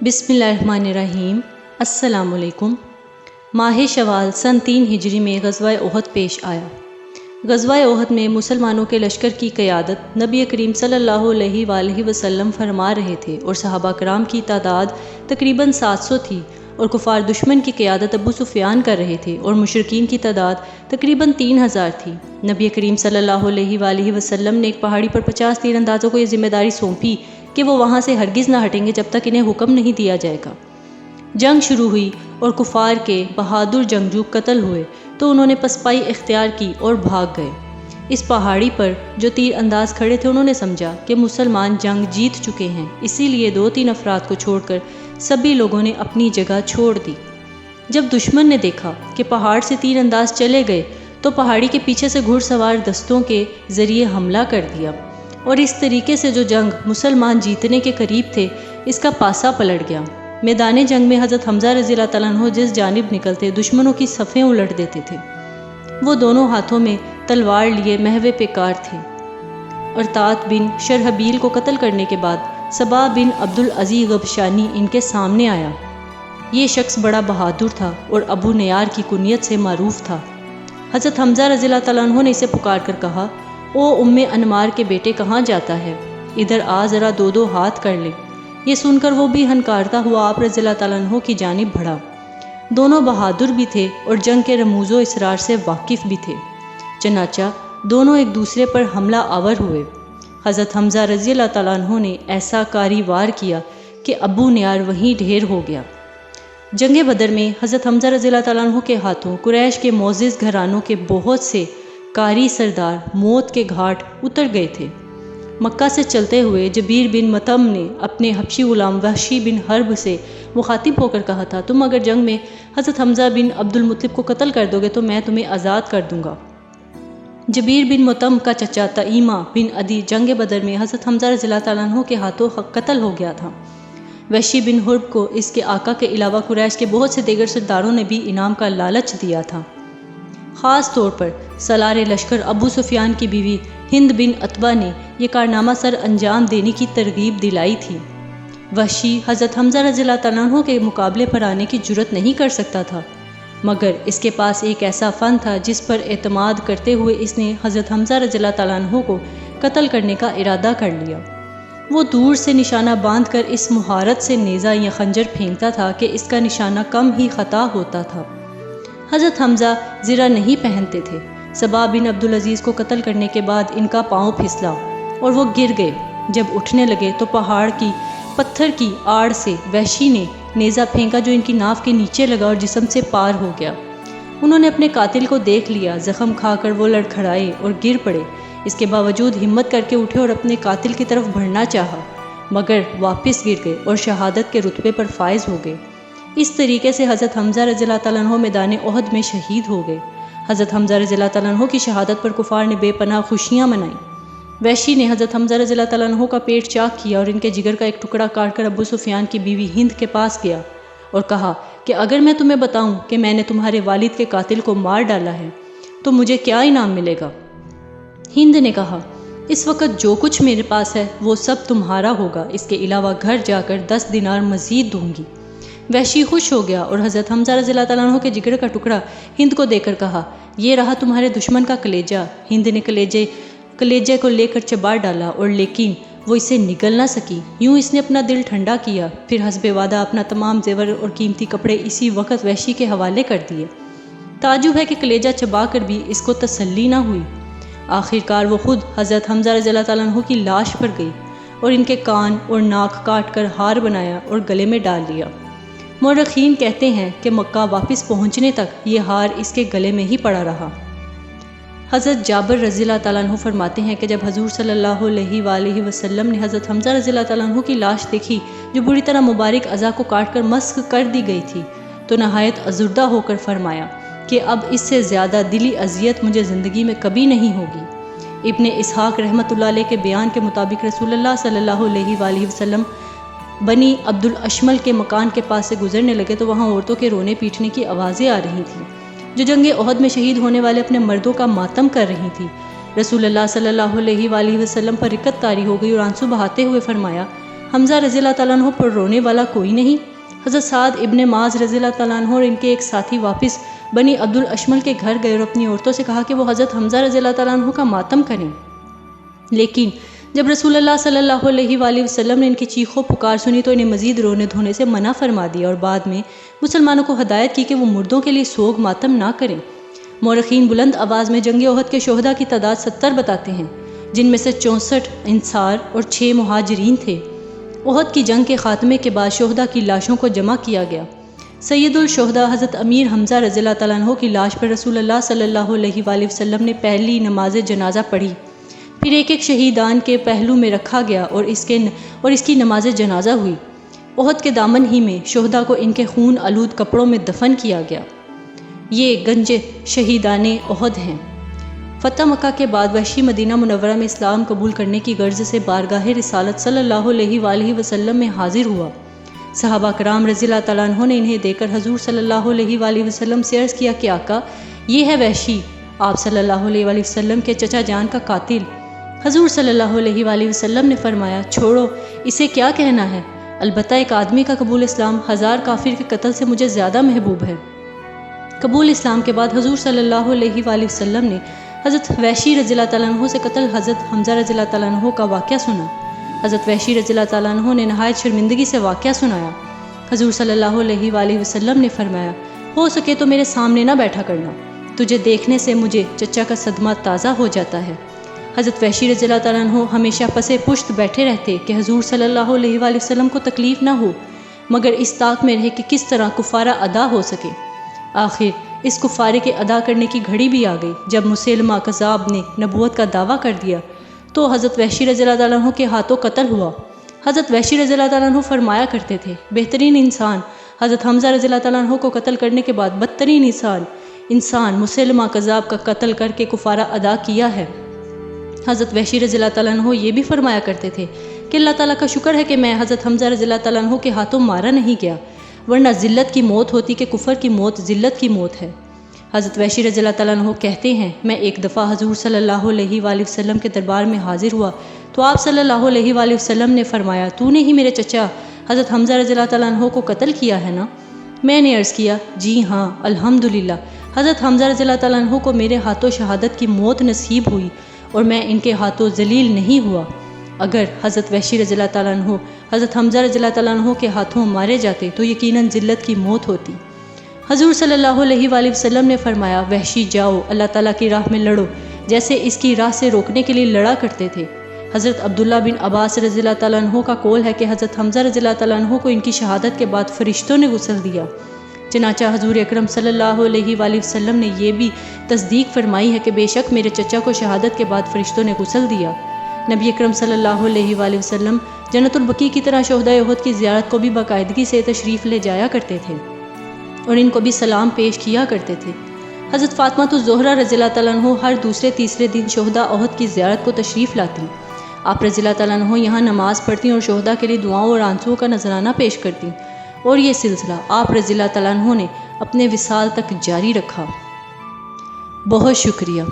بسم اللہ الرحمن الرحیم۔ السلام علیکم۔ ماہ شوال سن 3 ہجری میں غزوہ احد پیش آیا۔ غزوہ احد میں مسلمانوں کے لشکر کی قیادت نبی کریم صلی اللہ علیہ وآلہ وسلم فرما رہے تھے اور صحابہ کرام کی تعداد تقریباً 700 تھی، اور کفار دشمن کی قیادت ابو سفیان کر رہے تھے اور مشرکین کی تعداد تقریباً 3000 تھی۔ نبی کریم صلی اللہ علیہ وآلہ وسلم نے ایک پہاڑی پر 50 تیر اندازوں کو یہ ذمہ داری سونپی کہ وہ وہاں سے ہرگز نہ ہٹیں گے جب تک انہیں حکم نہیں دیا جائے گا۔ جنگ شروع ہوئی اور کفار کے بہادر جنگجو قتل ہوئے تو انہوں نے پسپائی اختیار کی اور بھاگ گئے۔ اس پہاڑی پر جو تیر انداز کھڑے تھے انہوں نے سمجھا کہ مسلمان جنگ جیت چکے ہیں، اسی لیے 2-3 افراد کو چھوڑ کر سبھی لوگوں نے اپنی جگہ چھوڑ دی۔ جب دشمن نے دیکھا کہ پہاڑ سے تیر انداز چلے گئے تو پہاڑی کے پیچھے سے گھڑ سوار دستوں کے ذریعے حملہ کر دیا، اور اس طریقے سے جو جنگ مسلمان جیتنے کے قریب تھے اس کا پاسا پلٹ گیا۔ میدان جنگ میں حضرت حمزہ رضی اللہ تعالیٰ عنہ جس جانب نکلتے دشمنوں کی صفیں الٹ دیتے تھے۔ وہ دونوں ہاتھوں میں تلوار لیے محو پیکار تھے۔ ارطاط بن شرحبیل کو قتل کرنے کے بعد صبا بن عبدالعزیز غبشانی ان کے سامنے آیا۔ یہ شخص بڑا بہادر تھا اور ابو نیار کی کنیت سے معروف تھا۔ حضرت حمزہ رضی اللہ تعالیٰ عنہ نے اسے پکار کر کہا، او ام انمار کے بیٹے کہاں جاتا ہے؟ ادھر آ، ذرا 2 ہاتھ کر لے۔ یہ سن کر وہ بھی ہنکارتا ہوا آپ رضی اللہ تعالیٰ عنہ کی جانب بڑھا۔ دونوں بہادر بھی تھے اور جنگ کے رموز و اسرار سے واقف بھی تھے، چنانچہ دونوں ایک دوسرے پر حملہ آور ہوئے۔ حضرت حمزہ رضی اللہ تعالیٰ عنہ نے ایسا کاری وار کیا کہ ابو نیار وہیں ڈھیر ہو گیا۔ جنگ بدر میں حضرت حمزہ رضی اللہ تعالیٰ عنہ کے ہاتھوں قریش کے معزز گھرانوں کے بہت سے کاری سردار موت کے گھاٹ اتر گئے تھے۔ مکہ سے چلتے ہوئے جبیر بن مطعم نے اپنے حبشی غلام وحشی بن حرب سے مخاطب ہو کر کہا تھا، تم اگر جنگ میں حضرت حمزہ بن عبدالمطلب کو قتل کر دو گے تو میں تمہیں آزاد کر دوں گا۔ جبیر بن مطعم کا چچا طعیمہ بن عدی جنگ بدر میں حضرت حمزہ رضی اللہ تعالیٰ عنہ کے ہاتھوں قتل ہو گیا تھا۔ وحشی بن حرب کو اس کے آقا کے علاوہ قریش کے بہت سے دیگر سرداروں نے بھی انعام کا لالچ دیا تھا۔ خاص طور پر سالار لشکر ابو سفیان کی بیوی ہند بن عتبہ نے یہ کارنامہ سر انجام دینے کی ترغیب دلائی تھی۔ وحشی حضرت حمزہ رضی اللہ تعالیٰ عنہ کے مقابلے پر آنے کی جرت نہیں کر سکتا تھا، مگر اس کے پاس ایک ایسا فن تھا جس پر اعتماد کرتے ہوئے اس نے حضرت حمزہ رضی اللہ تعالیٰ عنہ کو قتل کرنے کا ارادہ کر لیا۔ وہ دور سے نشانہ باندھ کر اس مہارت سے نیزہ یا خنجر پھینکتا تھا کہ اس کا نشانہ کم ہی خطا ہوتا تھا۔ حضرت حمزہ زرہ نہیں پہنتے تھے۔ صبا بن عبدالعزیز کو قتل کرنے کے بعد ان کا پاؤں پھسلا اور وہ گر گئے۔ جب اٹھنے لگے تو پہاڑ کی پتھر کی آڑ سے وحشی نے نیزہ پھینکا جو ان کی ناف کے نیچے لگا اور جسم سے پار ہو گیا۔ انہوں نے اپنے قاتل کو دیکھ لیا، زخم کھا کر وہ لڑکھڑائے اور گر پڑے۔ اس کے باوجود ہمت کر کے اٹھے اور اپنے قاتل کی طرف بڑھنا چاہا، مگر واپس گر گئے اور شہادت کے رتبے پر فائز ہو گئے۔ اس طریقے سے حضرت حمزہ رضی اللہ تعالیٰ عنہ میدان احد میں شہید ہو گئے۔ حضرت حمزہ رضی اللہ تعالیٰ عنہ کی شہادت پر کفار نے بے پناہ خوشیاں منائیں۔ وحشی نے حضرت حمزہ رضی اللہ تعالیٰ عنہ کا پیٹ چاک کیا اور ان کے جگر کا ایک ٹکڑا کاٹ کر ابو سفیان کی بیوی ہند کے پاس گیا اور کہا کہ اگر میں تمہیں بتاؤں کہ میں نے تمہارے والد کے قاتل کو مار ڈالا ہے تو مجھے کیا انعام ملے گا؟ ہند نے کہا، اس وقت جو کچھ میرے پاس ہے وہ سب تمہارا ہوگا، اس کے علاوہ گھر جا کر 10 دینار مزید دوں گی۔ وحشی خوش ہو گیا اور حضرت حمزہ رضی اللہ تعالیٰ عنہ کے جگر کا ٹکڑا ہند کو دے کر کہا، یہ رہا تمہارے دشمن کا کلیجہ۔ ہند نے کلیجے کو لے کر چبا ڈالا اور لیکن وہ اسے نگل نہ سکی۔ یوں اس نے اپنا دل ٹھنڈا کیا، پھر حسب وعدہ اپنا تمام زیور اور قیمتی کپڑے اسی وقت وحشی کے حوالے کر دیے۔ تعجب ہے کہ کلیجہ چبا کر بھی اس کو تسلی نہ ہوئی۔ آخر کار وہ خود حضرت حمزہ رضی اللہ تعالیٰ عنہ کی لاش پر گئی اور ان کے کان اور ناک کاٹ کر ہار بنایا اور گلے میں ڈال لیا۔ مورخین کہتے ہیں کہ مکہ واپس پہنچنے تک یہ ہار اس کے گلے میں ہی پڑا رہا۔ حضرت جابر رضی اللہ تعالیٰ عنہ فرماتے ہیں کہ جب حضور صلی اللہ علیہ وآلہ وسلم نے حضرت حمزہ رضی اللہ تعالیٰ عنہ کی لاش دیکھی جو بری طرح مبارک اعضاء کو کاٹ کر مسخ کر دی گئی تھی تو نہایت ازردہ ہو کر فرمایا کہ اب اس سے زیادہ دلی اذیت مجھے زندگی میں کبھی نہیں ہوگی۔ ابن اسحاق رحمۃ اللہ علیہ کے بیان کے مطابق رسول اللہ صلی اللہ علیہ وآلہ وسلم بنی عبد الاشمل کے مکان کے پاس سے گزرنے لگے تو وہاں عورتوں کے رونے پیٹنے کی آوازیں آ رہی تھیں جو جنگ احد میں شہید ہونے والے اپنے مردوں کا ماتم کر رہی تھی۔ رسول اللہ صلی اللہ علیہ وآلہ وسلم پر رقت طاری ہو گئی اور آنسو بہاتے ہوئے فرمایا، حمزہ رضی اللہ تعالیٰ عنہ پر رونے والا کوئی نہیں؟ حضرت سعد ابن معاذ رضی اللہ تعالیٰ عنہ اور ان کے ایک ساتھی واپس بنی عبد الاشمل کے گھر گئے اور اپنی عورتوں سے کہا کہ وہ حضرت حمزہ رضی اللہ تعالیٰ عنہ کا ماتم کریں، لیکن جب رسول اللہ صلی اللہ علیہ وآلہ وسلم نے ان کی چیخ و پکار سنی تو انہیں مزید رونے دھونے سے منع فرما دیا اور بعد میں مسلمانوں کو ہدایت کی کہ وہ مردوں کے لیے سوگ ماتم نہ کریں۔ مورخین بلند آواز میں جنگ احد کے شہداء کی تعداد 70 بتاتے ہیں، جن میں سے 64 انصار اور 6 مہاجرین تھے۔ احد کی جنگ کے خاتمے کے بعد شہداء کی لاشوں کو جمع کیا گیا۔ سید الشہداء حضرت امیر حمزہ رضی اللہ تعالیٰ عنہ کی لاش پر رسول اللہ صلی اللہ علیہ وآلہ وسلم نے پہلی نماز جنازہ پڑھی، پھر ایک ایک شہیدان کے پہلو میں رکھا گیا اور اس کی نماز جنازہ ہوئی۔ احد کے دامن ہی میں شہداء کو ان کے خون آلود کپڑوں میں دفن کیا گیا۔ یہ گنج شہیدان احد ہیں۔ فتح مکہ کے بعد وحشی مدینہ منورہ میں اسلام قبول کرنے کی غرض سے بارگاہ رسالت صلی اللہ علیہ وآلہ وسلم میں حاضر ہوا۔ صحابہ کرام رضی اللہ تعالیٰ عنہ نے انہیں دیکھ کر حضور صلی اللہ علیہ وآلہ وسلم سے عرض کیا کہ آقا، یہ ہے وحشی، آپ صلی اللہ علیہ وآلہ وسلم کے چچا جان کا قاتل۔ حضور صلی اللہ علیہ وآلہ وسلم نے فرمایا، چھوڑو، اسے کیا کہنا ہے؟ البتہ ایک آدمی کا قبول اسلام 1000 کافر کے قتل سے مجھے زیادہ محبوب ہے۔ قبول اسلام کے بعد حضور صلی اللہ علیہ وآلہ وسلم نے حضرت وحشی رضی اللہ تعالیٰ عنہ سے قتل حضرت حمزہ رضی اللہ تعالیٰ عنہ کا واقعہ سنا۔ حضرت وحشی رضی اللہ تعالیٰ عنہ نے نہایت شرمندگی سے واقعہ سنایا۔ حضور صلی اللہ علیہ وآلہ وسلم نے فرمایا، ہو سکے تو میرے سامنے نہ بیٹھا کرنا، تجھے دیکھنے سے مجھے چچا کا صدمہ تازہ ہو جاتا ہے۔ حضرت وحشی رضی اللہ تعالیٰ عنہ ہمیشہ پسے پشت بیٹھے رہتے کہ حضور صلی اللہ علیہ وآلہ وسلم کو تکلیف نہ ہو، مگر اس طاق میں رہے کہ کس طرح کفارہ ادا ہو سکے۔ آخر اس کفارے کے ادا کرنے کی گھڑی بھی آ گئی جب مسیلمہ کذاب نے نبوت کا دعویٰ کر دیا تو حضرت وحشی رضی اللہ تعالیٰ عنہ کے ہاتھوں قتل ہوا۔ حضرت وحشی رضی اللہ تعالیٰ عنہ فرمایا کرتے تھے، بہترین انسان حضرت حمزہ رضی اللہ تعالیٰ عنہ کو قتل کرنے کے بعد بدترین انسان مسیلمہ کذاب کا قتل کر کے کفارہ ادا کیا ہے۔ حضرت وحشی رضی اللہ تعالیٰ عنہ یہ بھی فرمایا کرتے تھے کہ اللہ تعالیٰ کا شکر ہے کہ میں حضرت حمزہ رضی اللہ تعالیٰ عنہ کے ہاتھوں مارا نہیں گیا، ورنہ ذلت کی موت ہوتی کہ کفر کی موت ذلت کی موت ہے۔ حضرت وحشی رضی اللہ تعالیٰ عنہ کہتے ہیں، میں ایک دفعہ حضور صلی اللہ علیہ وآلہ وسلم کے دربار میں حاضر ہوا تو آپ صلی اللہ علیہ وآلہ وسلم نے فرمایا، تو نے ہی میرے چچا حضرت حمزہ رضی اللہ تعالیٰ عنہ کو قتل کیا ہے نا؟ میں نے عرض کیا، جی ہاں الحمدللہ، حضرت حمزہ رضی اللہ تعالیٰ عنہ کو میرے ہاتھوں شہادت کی موت نصیب ہوئی اور میں ان کے ہاتھوں ذلیل نہیں ہوا۔ اگر حضرت وحشی رضی اللہ تعالیٰ عنہ حضرت حمزہ رضی اللہ تعالیٰ عنہ کے ہاتھوں مارے جاتے تو یقیناً ذلت کی موت ہوتی۔ حضور صلی اللہ علیہ وآلہ وسلم نے فرمایا، وحشی جاؤ اللہ تعالیٰ کی راہ میں لڑو جیسے اس کی راہ سے روکنے کے لیے لڑا کرتے تھے۔ حضرت عبداللہ بن عباس رضی اللہ تعالیٰ عنہ کا قول ہے کہ حضرت حمزہ رضی اللہ تعالیٰ عنہ کو ان کی شہادت کے بعد فرشتوں نے غسل دیا۔ چنانچہ حضور اکرم صلی اللہ علیہ وآلہ وسلم نے یہ بھی تصدیق فرمائی ہے کہ بے شک میرے چچا کو شہادت کے بعد فرشتوں نے غسل دیا۔ نبی اکرم صلی اللہ علیہ وآلہ وسلم جنت البقیع کی طرح شہداء احد کی زیارت کو بھی باقاعدگی سے تشریف لے جایا کرتے تھے اور ان کو بھی سلام پیش کیا کرتے تھے۔ حضرت فاطمہ الزہرا رضی اللہ تعالیٰ عنہ ہر دوسرے تیسرے دن شہداء احد کی زیارت کو تشریف لاتی۔ آپ رضی اللہ تعالیٰ عنہ یہاں نماز پڑھتی اور شہداء کے لیے دعاؤں اور آنسوؤں کا نذرانہ پیش کرتی، اور یہ سلسلہ آپ رضی اللہ تعالیٰ عنہ نے اپنے وصال تک جاری رکھا۔ بہت شکریہ۔